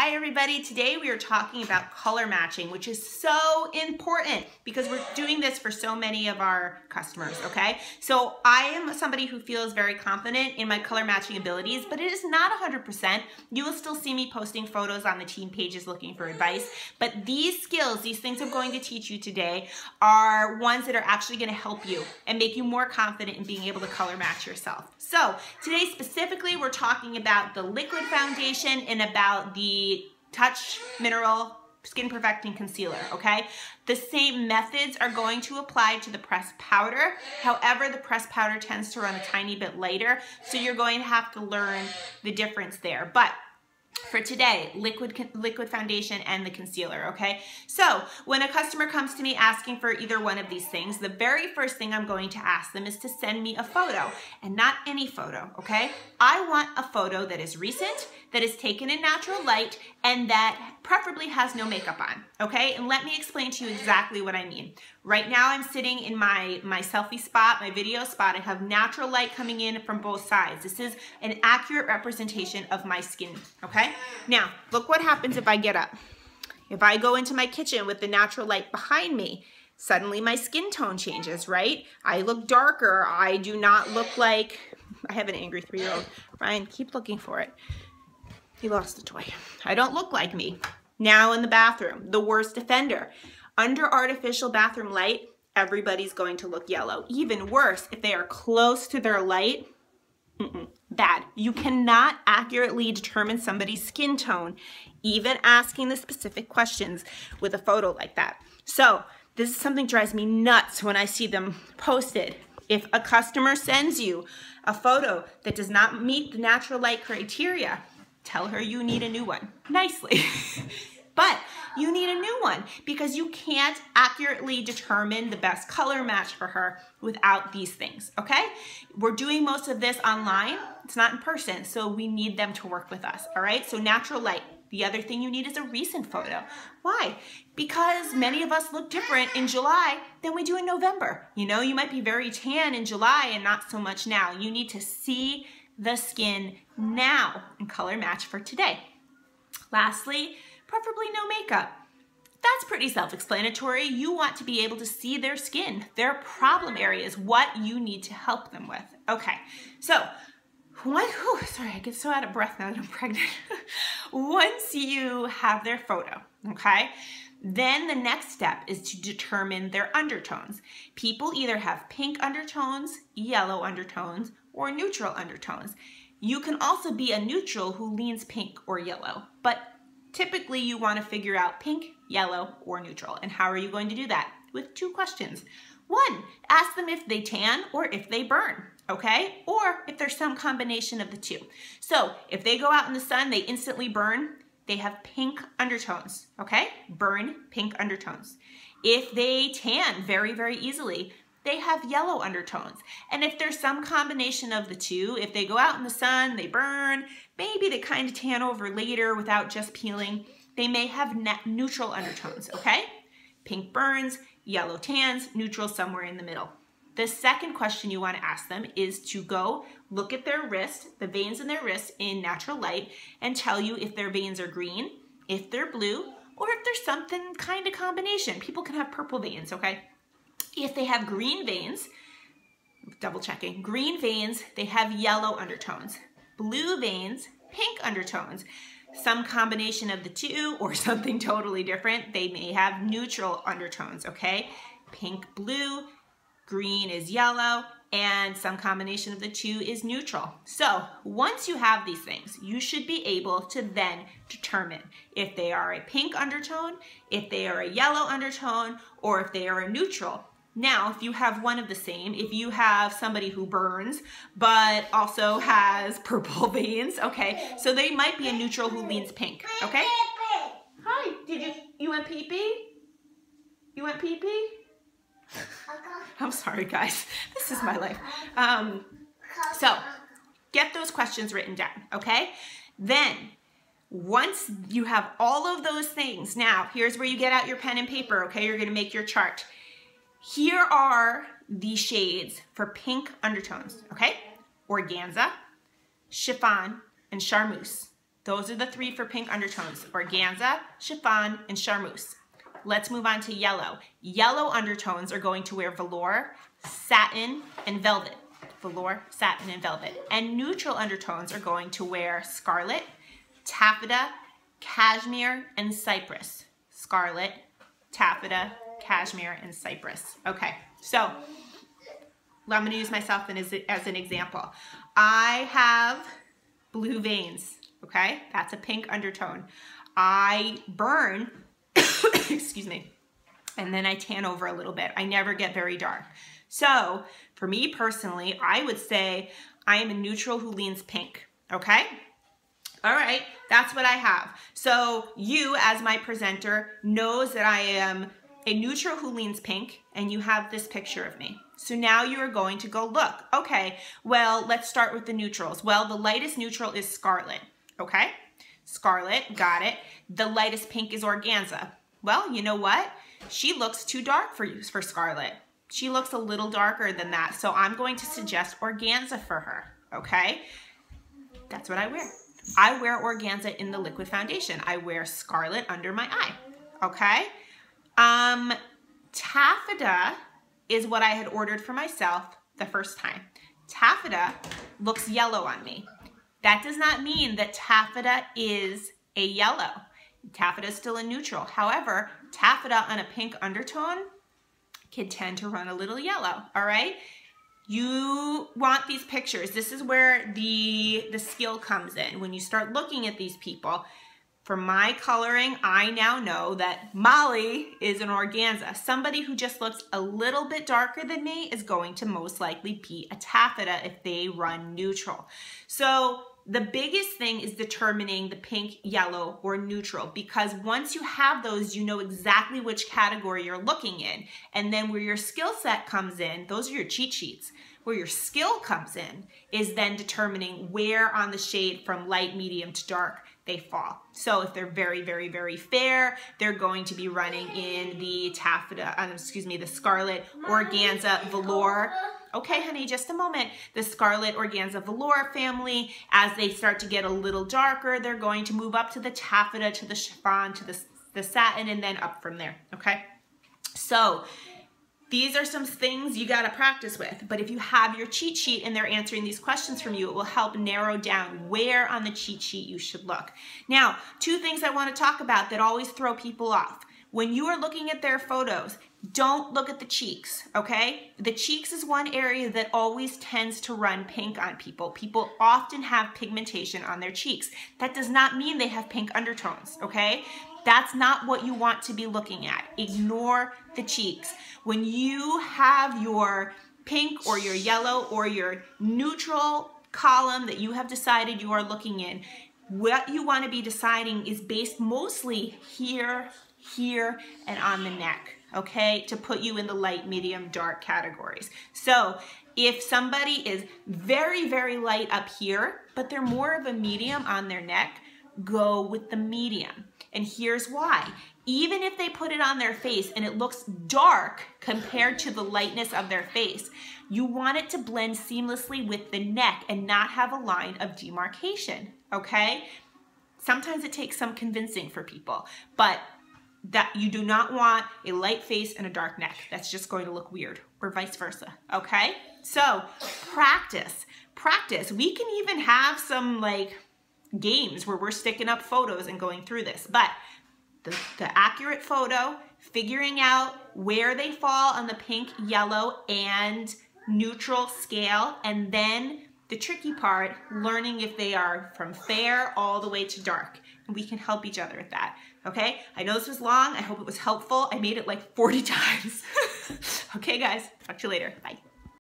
Hi everybody, today we are talking about color matching, which is so important because we're doing this for so many of our customers, okay? So I am somebody who feels very confident in my color matching abilities, but it is not 100%. You will still see me posting photos on the team pages looking for advice, but these skills, these things I'm going to teach you today are ones that are actually gonna help you and make you more confident in being able to color match yourself. So today specifically, we're talking about the liquid foundation and about the Touch Mineral Skin Perfecting Concealer, okay? The same methods are going to apply to the pressed powder. However, the pressed powder tends to run a tiny bit lighter, so you're going to have to learn the difference there. But for today, liquid foundation and the concealer, okay? So when a customer comes to me asking for either one of these things, the very first thing I'm going to ask them is to send me a photo, and not any photo, okay? I want a photo that is recent, that is taken in natural light, and that preferably has no makeup on, okay? And let me explain to you exactly what I mean. Right now I'm sitting in my selfie spot, my video spot. I have natural light coming in from both sides. This is an accurate representation of my skin, okay? Now, look what happens if I get up. If I go into my kitchen with the natural light behind me, suddenly my skin tone changes, right? I look darker. I do not look like, I have an angry 3-year-old. Ryan, keep looking for it. He lost the toy. I don't look like me. Now in the bathroom, the worst offender. Under artificial bathroom light, everybody's going to look yellow. Even worse, if they are close to their light, bad. You cannot accurately determine somebody's skin tone, even asking the specific questions with a photo like that. So this is something that drives me nuts when I see them posted. If a customer sends you a photo that does not meet the natural light criteria, tell her you need a new one, nicely. But you need a new one because you can't accurately determine the best color match for her without these things, okay? We're doing most of this online. It's not in person, so we need them to work with us, all right? So natural light. The other thing you need is a recent photo. Why? Because many of us look different in July than we do in November. You know, you might be very tan in July and not so much now. You need to see the skin now and color match for today. Lastly, preferably no makeup. That's pretty self-explanatory. You want to be able to see their skin, their problem areas, what you need to help them with. Okay, so sorry, I get so out of breath now that I'm pregnant. Once you have their photo, okay, then the next step is to determine their undertones. People either have pink undertones, yellow undertones, or neutral undertones. You can also be a neutral who leans pink or yellow, but typically you want to figure out pink, yellow, or neutral. And how are you going to do that? With 2 questions. 1, ask them if they tan or if they burn, okay? Or if there's some combination of the 2. So if they go out in the sun, they instantly burn, they have pink undertones, okay? Burn, pink undertones. If they tan very, very easily, they have yellow undertones. And if there's some combination of the 2, if they go out in the sun, they burn, maybe they kind of tan over later without just peeling, they may have neutral undertones, okay? Pink burns, yellow tans, neutral somewhere in the middle. The second question you want to ask them is to go look at their wrist, the veins in their wrist in natural light, and tell you if their veins are green, if they're blue, or if there's something kind of combination. People can have purple veins, okay? If they have green veins, double checking, green veins, they have yellow undertones. Blue veins, pink undertones. Some combination of the 2 or something totally different, they may have neutral undertones, okay? Pink, blue, green is yellow, and some combination of the 2 is neutral. So once you have these things, you should be able to then determine if they are a pink undertone, if they are a yellow undertone, or if they are a neutral. Now, if you have one of the same, if you have somebody who burns, but also has purple veins, okay, so they might be a neutral who leans pink, okay? Hi, you went pee-pee? You went pee-pee? I'm sorry, guys. This is my life. So, get those questions written down, okay? Then, once you have all of those things, now, here's where you get out your pen and paper, okay? You're gonna make your chart. Here are the shades for pink undertones, okay? Organza, chiffon, and charmeuse. Those are the 3 for pink undertones: organza, chiffon, and charmeuse. Let's move on to yellow. Yellow undertones are going to wear velour, satin, and velvet. Velour, satin, and velvet. And neutral undertones are going to wear scarlet, taffeta, cashmere, and cypress. Scarlet, taffeta, cashmere, and cypress. Okay, so I'm gonna use myself as an example. I have blue veins, okay? That's a pink undertone. I burn, excuse me, and then I tan over a little bit. I never get very dark. So for me personally, I would say I am a neutral who leans pink, okay? All right, that's what I have. So you, as my presenter, knows that I am a neutral who leans pink, and you have this picture of me. So now you are going to go look. Okay, well, let's start with the neutrals. Well, the lightest neutral is scarlet, okay? Scarlet, got it. The lightest pink is organza. Well, you know what? She looks too dark for Scarlet. She looks a little darker than that, so I'm going to suggest organza for her, okay? That's what I wear. I wear organza in the liquid foundation. I wear scarlet under my eye, okay? Taffeta is what I had ordered for myself the first time. Taffeta looks yellow on me. That does not mean that taffeta is a yellow. Taffeta is still a neutral. However, taffeta on a pink undertone can tend to run a little yellow, all right? You want these pictures. This is where the skill comes in. When you start looking at these people, for my coloring, I now know that Molly is an organza. Somebody who just looks a little bit darker than me is going to most likely be a taffeta if they run neutral. So the biggest thing is determining the pink, yellow, or neutral, because once you have those, you know exactly which category you're looking in. And then where your skill set comes in, those are your cheat sheets. Where your skill comes in is then determining where on the shade from light, medium to dark they fall. So if they're very, very, very fair, they're going to be running in the taffeta, the scarlet, organza, velour. Okay, honey, just a moment. The scarlet, organza, velour family. As they start to get a little darker, they're going to move up to the taffeta, to the chiffon, to the satin, and then up from there, okay? So these are some things you gotta practice with, but if you have your cheat sheet and they're answering these questions from you, it will help narrow down where on the cheat sheet you should look. Now, 2 things I wanna talk about that always throw people off. When you are looking at their photos, don't look at the cheeks, okay? The cheeks is one area that always tends to run pink on people. People often have pigmentation on their cheeks. That does not mean they have pink undertones, okay? That's not what you want to be looking at. Ignore the cheeks. When you have your pink or your yellow or your neutral column that you have decided you are looking in, what you want to be deciding is based mostly here, here, and on the neck, okay, to put you in the light, medium, dark categories. So if somebody is very, very light up here, but they're more of a medium on their neck, go with the medium. And here's why. Even if they put it on their face and it looks dark compared to the lightness of their face, you want it to blend seamlessly with the neck and not have a line of demarcation, okay? Sometimes it takes some convincing for people, but that you do not want a light face and a dark neck. That's just going to look weird, or vice versa, okay? So practice, practice. We can even have some like games where we're sticking up photos and going through this, but the accurate photo, figuring out where they fall on the pink, yellow, and neutral scale, and then the tricky part, learning if they are from fair all the way to dark. And we can help each other with that, okay? I know this was long. I hope it was helpful. I made it like 40 times. Okay, guys, talk to you later. Bye.